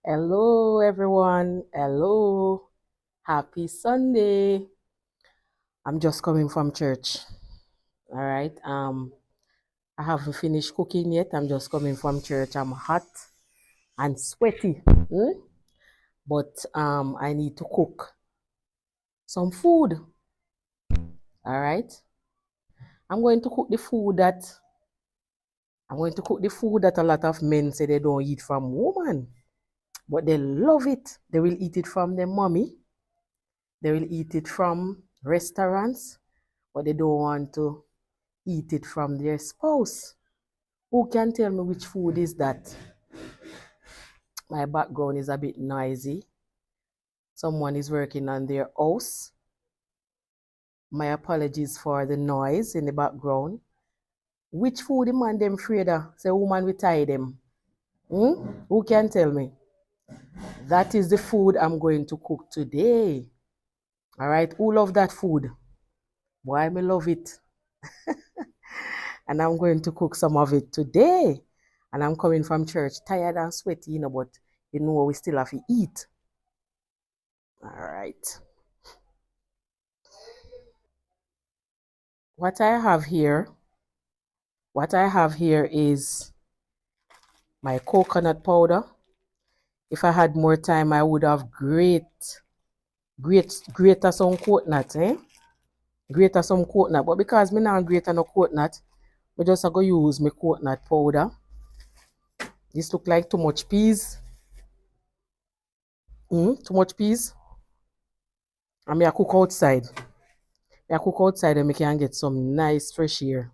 Hello, everyone. Hello. Happy Sunday. I'm just coming from church. All right. I haven't finished cooking yet. I'm just coming from church. I'm hot and sweaty. But I need to cook some food. All right. I'm going to cook the food that I'm going to cook the food that a lot of men say they don't eat from woman, but they love it. They will eat it from their mommy. They will eat it from restaurants, but they don't want to eat it from their spouse. Who can tell me which food is that? My background is a bit noisy. Someone is working on their house. My apologies for the noise in the background. Which food the man them afraid of? Say woman we tie them. Who can tell me? That is the food I'm going to cook today. All right, who love that food? Why me love it? And I'm going to cook some of it today. And I'm coming from church tired and sweaty, but we still have to eat. All right. What I have here, what I have here is my coconut powder. If I had more time, I would have grated some coconut, Grated some coconut. But because me not grate no coconut, I just go use my coconut powder. This look like too much peas. Too much peas. And I cook outside. I cook outside and I can get some nice fresh air.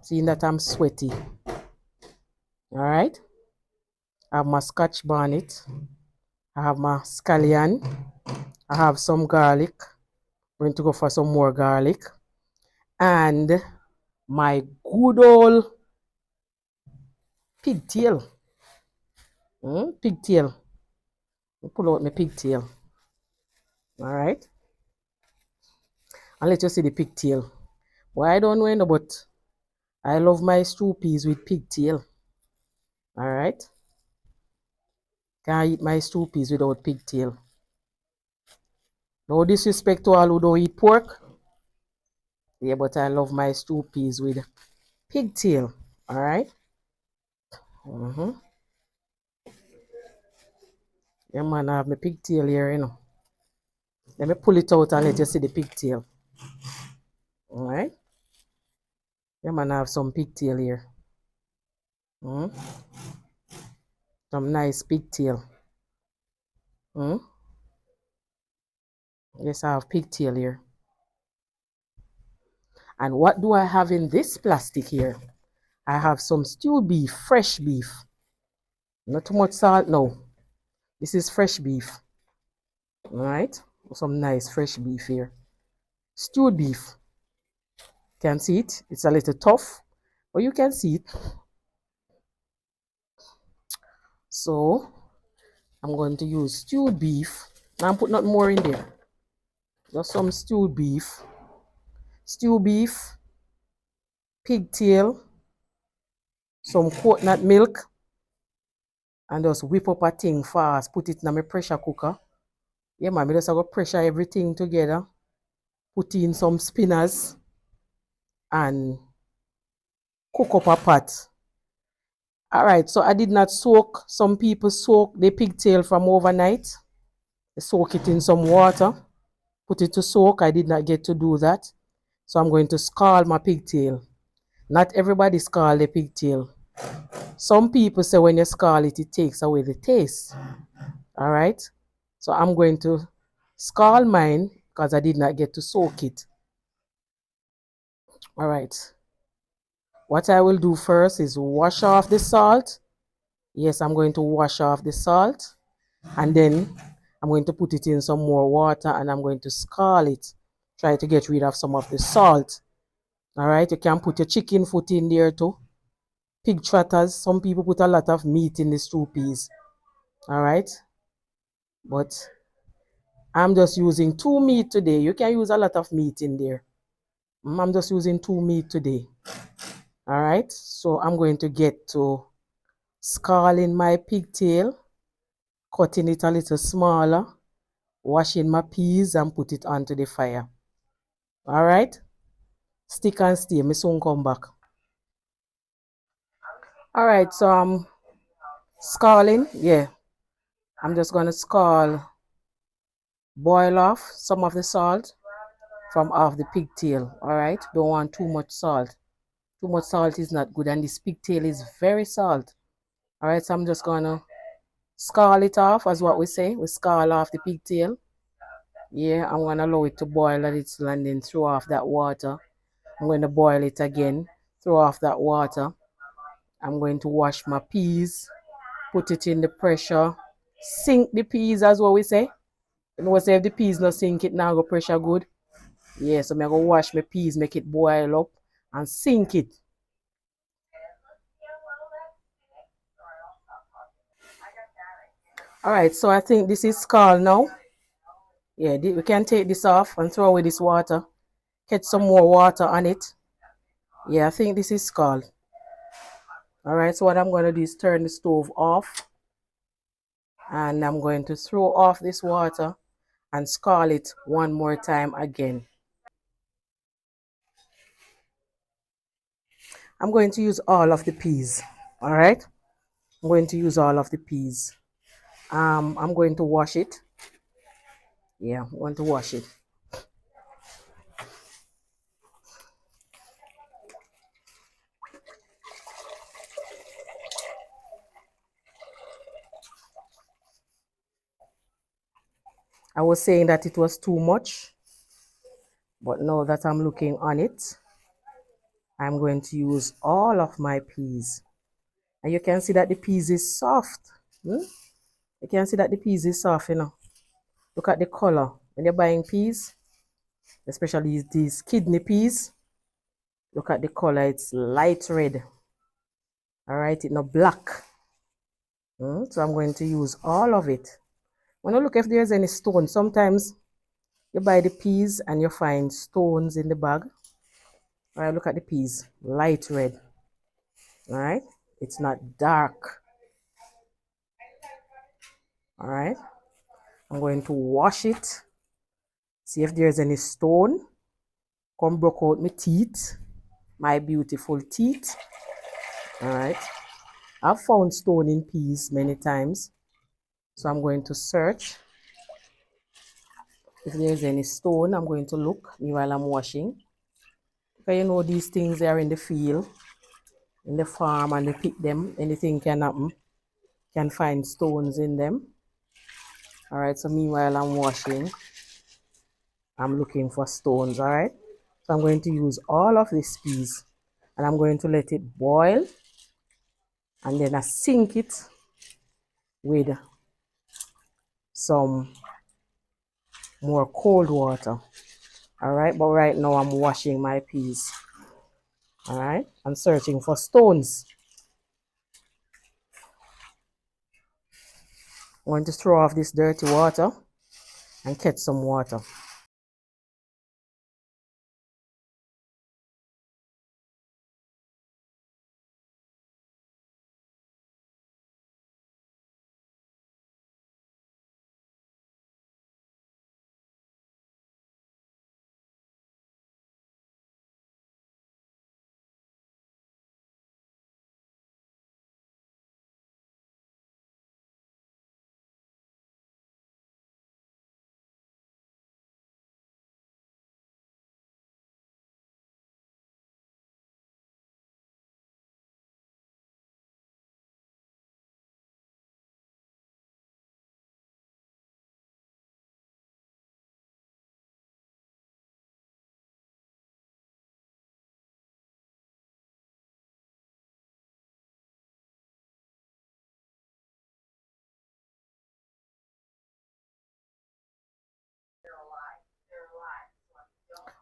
Seeing that I'm sweaty. All right. I have my scotch bonnet. I have my scallion. I have some garlic. I'm going to go for some more garlic. And my good old pigtail. Pigtail. Pull out my pigtail. All right. And let you see the pigtail. Well, I don't know, but I love my stew peas with pigtail. All right. Can't eat my stew peas without pigtail. No disrespect to all who don't eat pork. Yeah, but I love my stew peas with pigtail. All right. Mm-hmm. Yeah, man, I have my pigtail here. Let me pull it out and let you see the pigtail. All right. Yeah, man, I have some pigtail here. Mm? Some nice pigtail. Mm? Yes, I have pigtail here. And what do I have in this plastic here? I have some stewed beef, fresh beef. Not too much salt, no. This is fresh beef. All right. Some nice fresh beef here. Stewed beef. Can see it. It's a little tough, but you can see it. So I'm going to use stewed beef. Now I'm putting not more in there. Just some stewed beef. Stewed beef, pigtail, some coconut milk, and just whip up a thing fast. Put it in my pressure cooker. Yeah, man, I just go pressure everything together. Put in some spinners and cook up a pot. All right, so I did not soak. Some people soak the pigtail from overnight. They soak it in some water. Put it to soak. I did not get to do that. So I'm going to scald my pigtail. Not everybody scald the pigtail. Some people say when you scald it, it takes away the taste. All right. So I'm going to scald mine because I did not get to soak it. All right. What I will do first is wash off the salt. Yes, I'm going to wash off the salt. And then I'm going to put it in some more water and I'm going to scald it. Try to get rid of some of the salt. All right. You can put your chicken foot in there too. Pig trotters. Some people put a lot of meat in the stew peas. All right. But I'm just using 2 meat today. You can use a lot of meat in there. I'm just using 2 meat today. All right. So I'm going to get to scalding my pigtail. cutting it a little smaller, washing my peas and put it onto the fire. All right? Stick and stay, me soon come back. All right, so I'm scalding. Yeah, I'm just gonna scald, boil off some of the salt from off the pigtail. All right, don't want too much salt. Too much salt is not good, and this pigtail is very salt. All right, so I'm just gonna scald it off, as what we say. We scald off the pigtail. Yeah, I'm gonna allow it to boil a little and then throw off that water. I'm going to boil it again, throw off that water. I'm going to wash my peas, put it in the pressure, sink the peas, as what we say. You know, say if the peas not sink it now, go pressure good. Yeah, so I'm going to wash my peas, make it boil up and sink it. All right, so I think this is scald now. Yeah, we can take this off and throw away this water. Get some more water on it. Yeah, I think this is scald. All right, so what I'm going to do is turn the stove off. And I'm going to throw off this water and scald it one more time again. I'm going to use all of the peas. All right, I'm going to use all of the peas. I'm going to wash it. Yeah, I'm going to wash it. I was saying that it was too much, but now that I'm looking on it, I'm going to use all of my peas. And you can see that the peas is soft. You can see that the peas is soft, you know. Look at the color. When you're buying peas, especially these kidney peas, look at the color. It's light red. All right, it's not black. So I'm going to use all of it. When you look if there's any stone, sometimes you buy the peas and you find stones in the bag. All right, look at the peas, light red. All right, it's not dark. All right, I'm going to wash it, see if there's any stone. Come broke out my teeth, my beautiful teeth. All right, I've found stone in peas many times, so I'm going to search. If there's any stone, I'm going to look while I'm washing. Because you know these things are in the field, in the farm, and they pick them. Anything can happen. Can find stones in them. All right, so meanwhile I'm washing, I'm looking for stones. All right, so I'm going to use all of these peas and I'm going to let it boil, and then I sink it with some more cold water. All right, but right now I'm washing my peas. All right, I'm searching for stones. I'm going to throw off this dirty water and catch some water.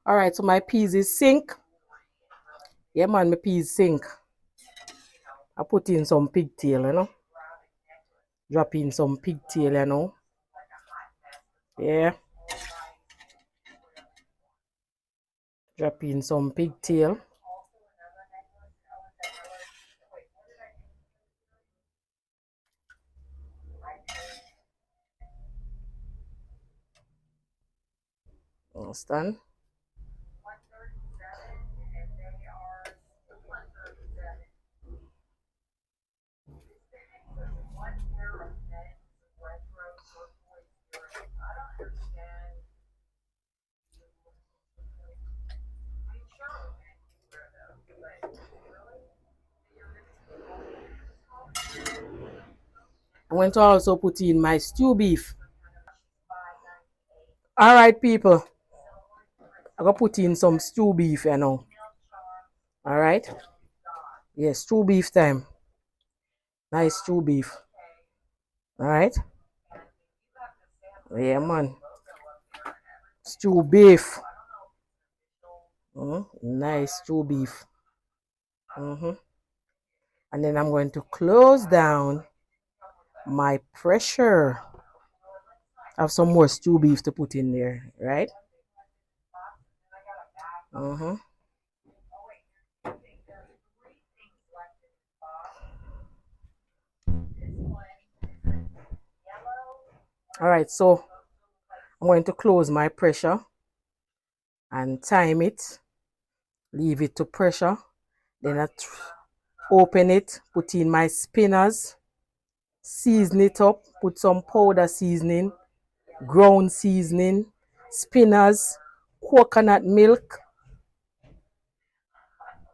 All right, so my peas is sink. Yeah, man, my peas sink. I put in some pigtail, you know. Drop in some pigtail, you know. Yeah. Drop in some pigtail. Almost done. I'm going to also put in my stew beef. All right, people. I'm going to put in some stew beef, you know. All right. Yes, stew beef time. Nice stew beef. All right. Yeah, man. Stew beef. Nice stew beef. And then I'm going to close down my pressure. I have some more stew beef to put in there, right? All right, so I'm going to close my pressure and time it, leave it to pressure. Then I open it, put in my spinners, season it up, put some powder seasoning, ground seasoning, spinners, coconut milk,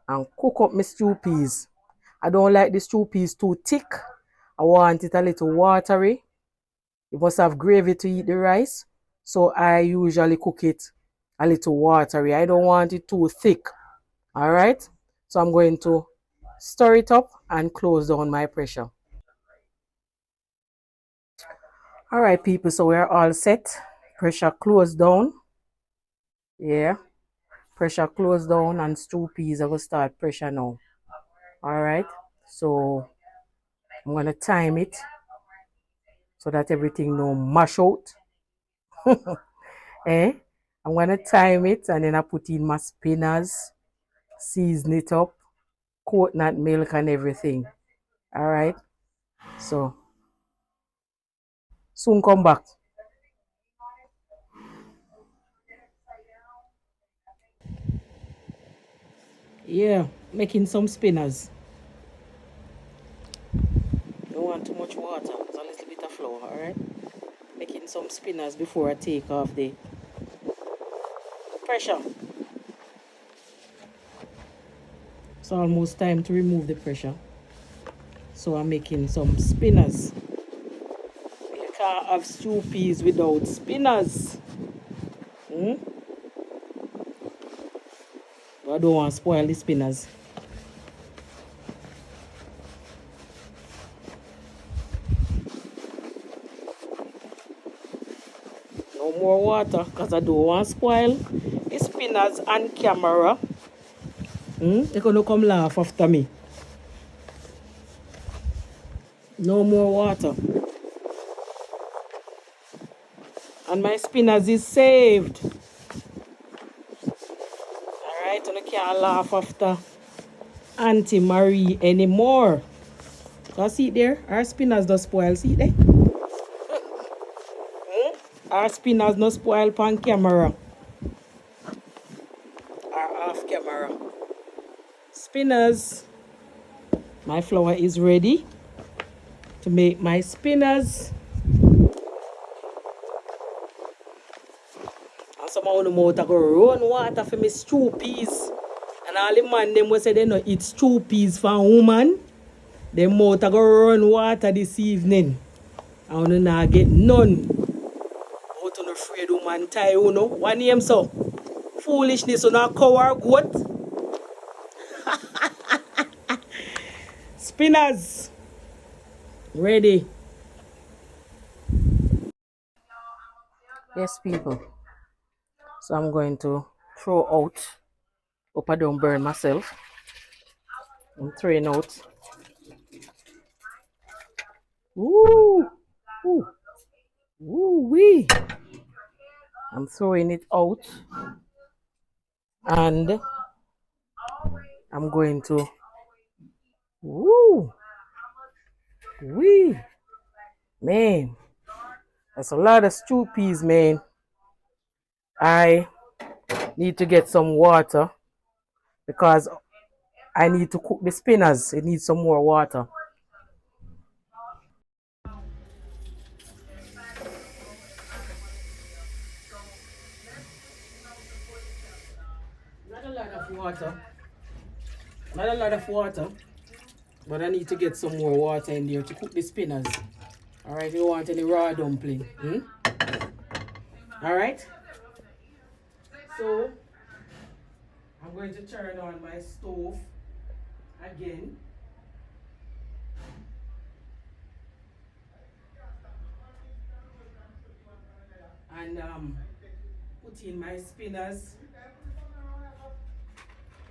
and cook up my stew peas. I don't like the stew peas too thick. I want it a little watery. You must have gravy to eat the rice. So I usually cook it a little watery. I don't want it too thick. All right. So I'm going to stir it up and close down my pressure. All right, people. So we're all set. Pressure closed down. Yeah. Pressure closed down and stew peas. I will start pressure now. All right. So I'm going to time it so that everything no mash out. Eh? I'm going to time it and then I put in my spinners, season it up, coconut milk and everything. All right. So soon come back. Yeah, making some spinners. Don't want too much water, it's a little bit of flour, all right? Making some spinners before I take off the pressure. It's almost time to remove the pressure. So I'm making some spinners. You can't have stew peas without spinners. But I don't want to spoil the spinners. No more water because I don't want to spoil the spinners on camera. They're going to come laugh after me. No more water. And my spinners is saved. Alright, and I can't laugh after Auntie Marie anymore. So see it there? Our spinners don't spoil. See it there? Our spinners not spoil on camera. Or off camera. Spinners. My flour is ready to make my spinners. And some of them out go run water for me stew peas. And all the man them will say they no eat stew peas for a woman. Them out go run water this evening. And you not get none. Out on the afraid woman tie you know. What name so? Foolishness on a cow or goat. Spinners. Ready. Yes, people. So I'm going to throw out. Hope I don't burn myself. I'm throwing out. Ooh. Ooh. Ooh wee. I'm throwing it out. And I'm going to. Ooh. Wee. Man. That's a lot of stew peas, man. Need to get some water because I need to cook the spinach. It needs some more water. Not a lot of water. Not a lot of water. But I need to get some more water in there to cook the spinach. Alright, you don't want any raw dumpling. Alright. So I'm going to turn on my stove again. And put in my spinach.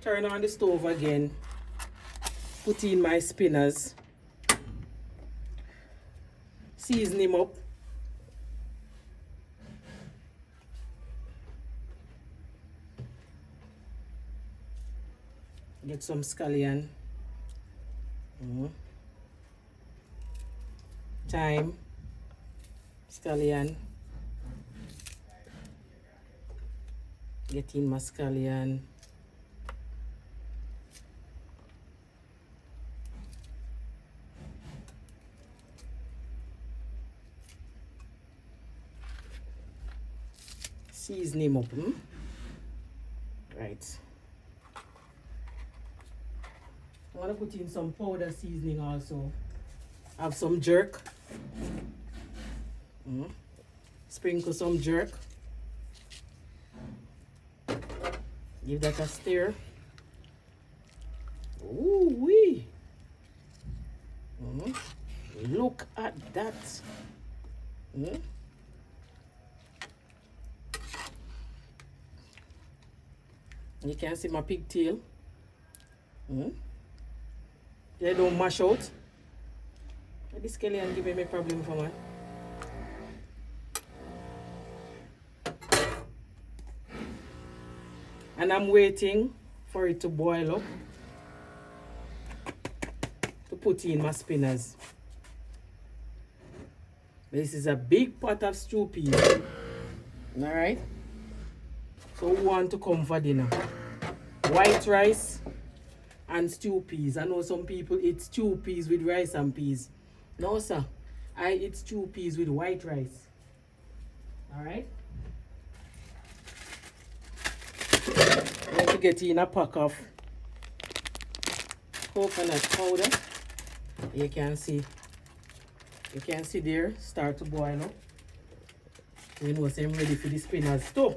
Turn on the stove again. Put in my spinach. Season him up. Get some scallion. Thyme. Scallion. Get in my scallion. Season him up. Right. I want to put in some powder seasoning also. Have some jerk. Sprinkle some jerk. Give that a stir. Ooh wee! Look at that. You can see my pigtail. They don't mash out. This scallion give me a problem for man. And I'm waiting for it to boil up to put in my spinach. This is a big pot of stew peas. Alright? So we want to come for dinner. White rice and stew peas. I know some people eat stew peas with rice and peas. No sir. I eat stew peas with white rice. Alright? I'm going to get in a pack of coconut powder. You can see there, start to boil up. You know, so I'm ready for the spinach too.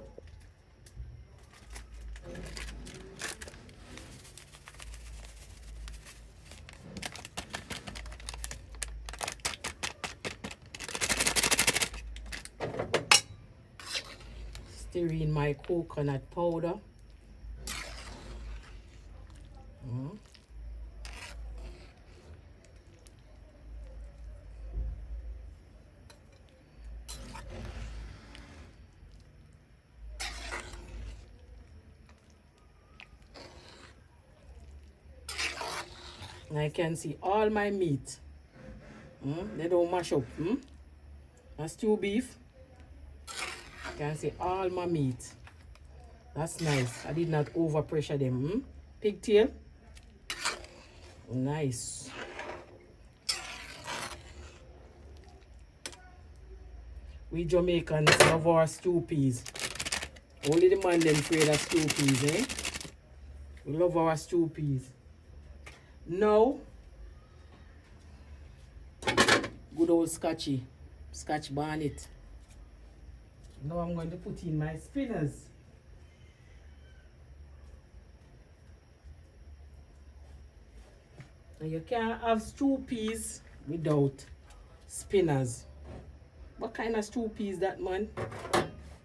Stir in my coconut powder. I can see all my meat. They don't mash up. That's stew beef. You can see all my meat. That's nice. I did not overpressure them. Pigtail. Nice. We Jamaicans love our stew peas. Only the man them afraid of stew peas, eh? We love our stew peas. Now, good old scotch bonnet. Now I'm going to put in my spinach. And you can't have stew peas without spinach. What kind of stew peas that, man?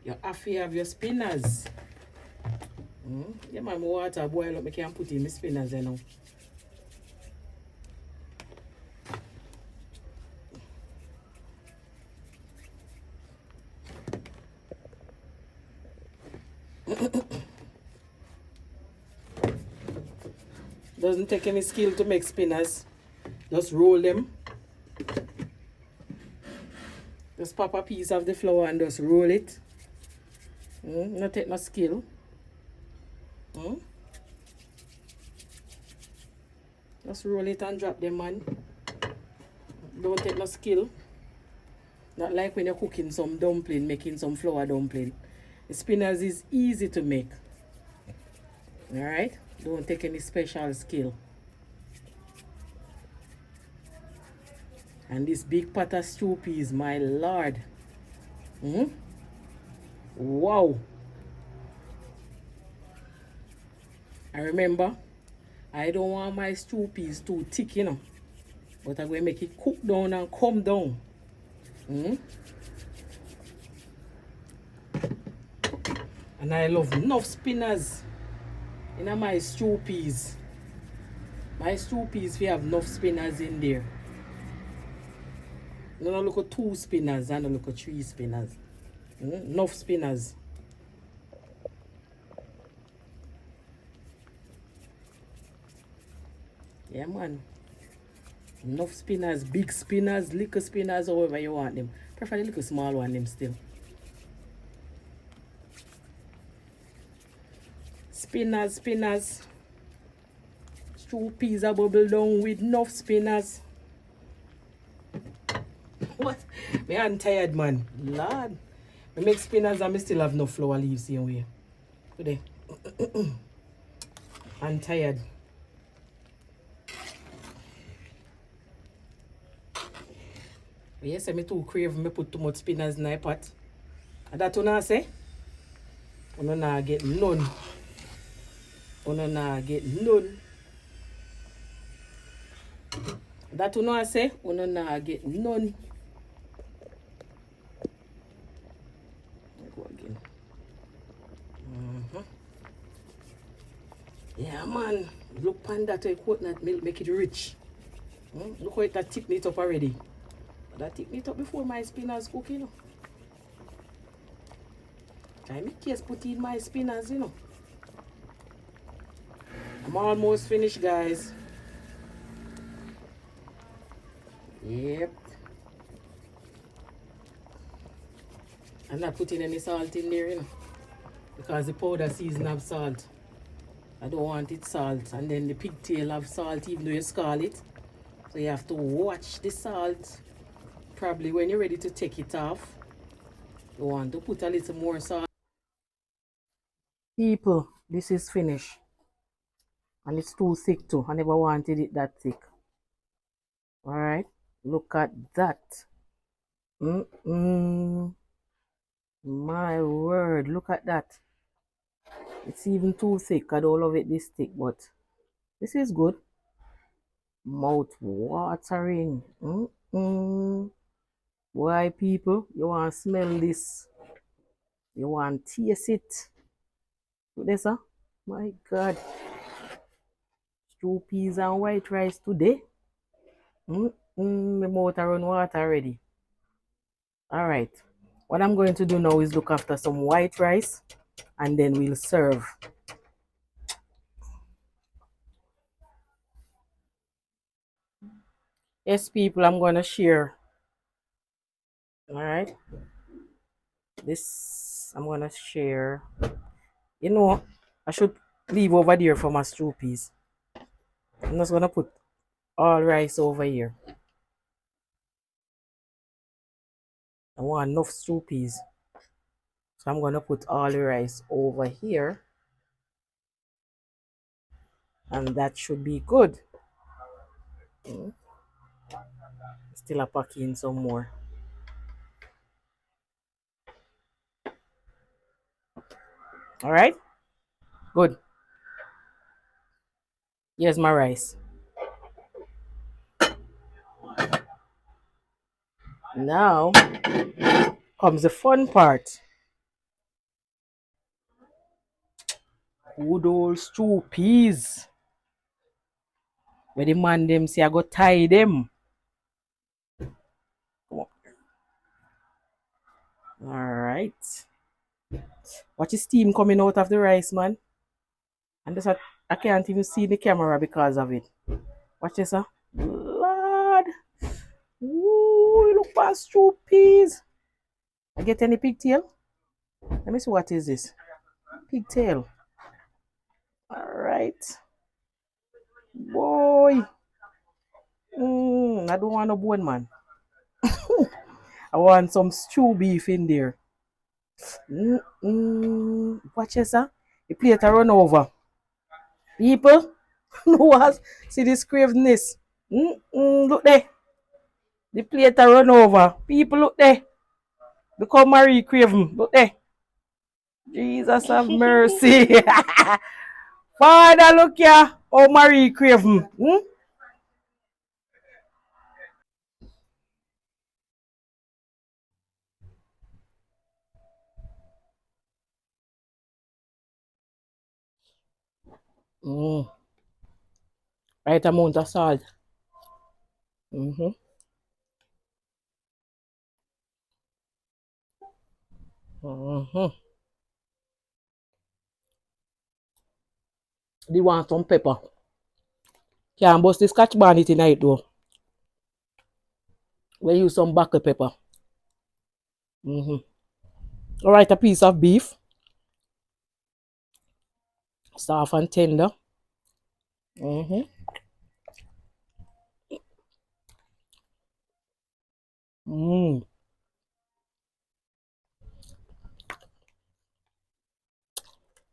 You have to have your spinach. Yeah, man, my water boil up, I can put in my spinach now. Doesn't take any skill to make spinach. Just roll them. Just pop a piece of the flour and just roll it. Not take no skill. Hmm? Just roll it and drop them, man. Don't take no skill. Not like when you're cooking some dumpling, making some flour dumpling. The spinners is easy to make. Alright? Don't take any special skill. And this big pot of stew peas, my lord. Hmm? Wow. I remember, I don't want my stew peas too thick, you know. But I'm going to make it cook down and come down. Hmm? And I love enough spinners in my stew peas. My stew peas, we have enough spinners in there. No look at 2 spinners and no look at 3 spinners. Enough spinners. Yeah, man. Enough spinners, big spinners, little spinners, however you want them. Prefer the little small one them still. Spinners, spinners. Stew peas are bubble down with enough spinners. What? Me I'm tired, man. Lord. I make spinners and I still have no flour leaves same way. Today. I'm tired. Yes, I me too crave me put too much spinners in my pot. And that one I say? Uno nah get none. Uno nah get none. That uno I say? Uno nah get none. Go again. Yeah, man. Look pan that coconut milk make it rich. Look how it that thicken it up already. That thicken it up before my spinners cook, you know. I make case put in my spinners, you know. I'm almost finished, guys. Yep. I'm not putting any salt in there, you know. Because the powder season have salt. I don't want it salt. And then the pigtail have salt even though you scald it. So you have to watch the salt. Probably when you're ready to take it off, you want to put a little more salt. People, this is finished. And it's too thick too. I never wanted it that thick. Alright. Look at that. My word. Look at that. It's even too thick. I don't love it this thick, but this is good. Mouth watering. Why, people? You want to smell this? You want to taste it? Look this, huh? My God. Stew peas and white rice today. My mouth run water already. Alright. What I'm going to do now is look after some white rice and then we'll serve. Yes, people, I'm going to share. Alright. This, I'm going to share. You know, I should leave over there for my stew peas. I'm just going to put all rice over here. I want enough stew peas. So I'm going to put all the rice over here. And that should be good. Still a pack in some more. Alright? Good. Here's my rice. Now comes the fun part. Good old stew peas. Where the man them say I go tie them. Alright. Watch the steam coming out of the rice, man. And this I can't even see the camera because of it. Watch this, huh? Lord. Ooh, look past stew peas. I get any pigtail? Let me see what is this. Pigtail. All right. Boy. I don't want no bone, man. I want some stew beef in there. Watch this, sir. The plate a run over. People, no was see this craveness. Look there. The plate a run over. People, look there. Become Marie Craven. Look there. Jesus have mercy. Father, look here. Oh, Marie Craven. Mm. Right amount of salt. Mm-hmm. Mm-hmm. They want some pepper. Can't bust the scotch bonnet tonight though. We use some black pepper. Mm-hmm. All right, a piece of beef, soft and tender. Mm-hmm. Mm.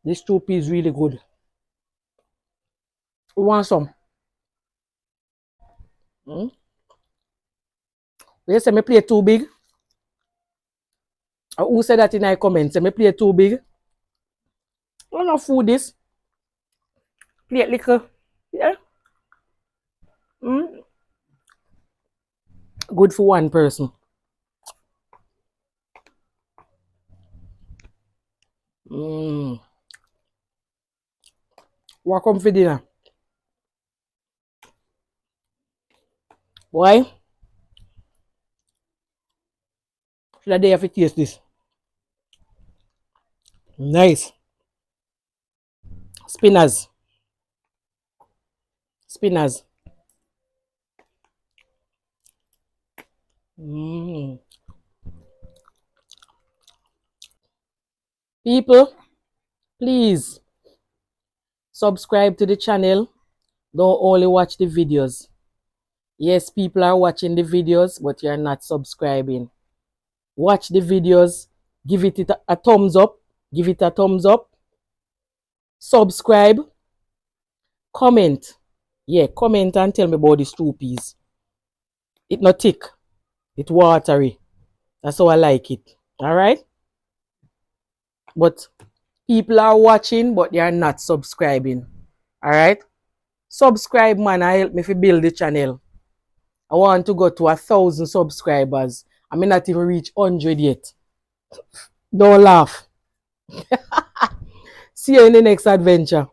This soup is really good. You want some? Mm? You say me play too big? Who said that in my comments? Say me play too big? No, no food this. Play little. Yeah. Mm? Good for one person. Mm. What come for dinner? Why? Should I have to taste this? Nice. Spinners. Spinners. Mm. People, please subscribe to the channel. Don't only watch the videos. Yes, people are watching the videos, but you're not subscribing. Watch the videos, give it a thumbs up, give it a thumbs up, subscribe, comment. Yeah, comment and tell me about the stew peas. It not thick, it watery. That's how I like it. All right? But people are watching, but they are not subscribing. All right? Subscribe, man, and help me to build the channel. I want to go to 1,000 subscribers. I may not even reach 100 yet. Don't laugh. See you in the next adventure.